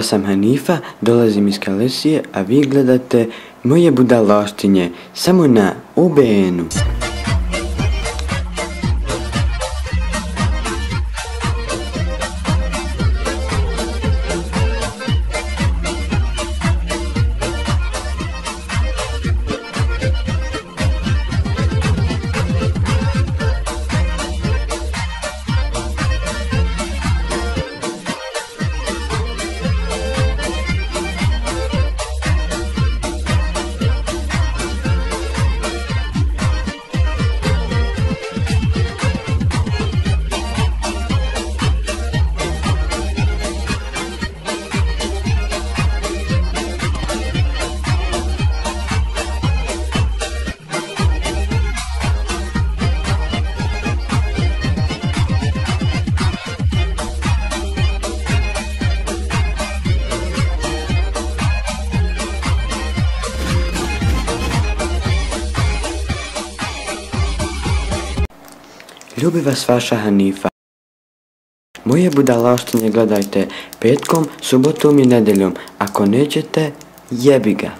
Ja sam Hanifa, dolazim iz Kalesije, a vi gledate moje budalaštinje, samo na OBN-u. Ljubi vas vaša Hanifa. Moje budalaštine gledajte petkom, subotom i nedeljom. Ako nećete, jebi ga.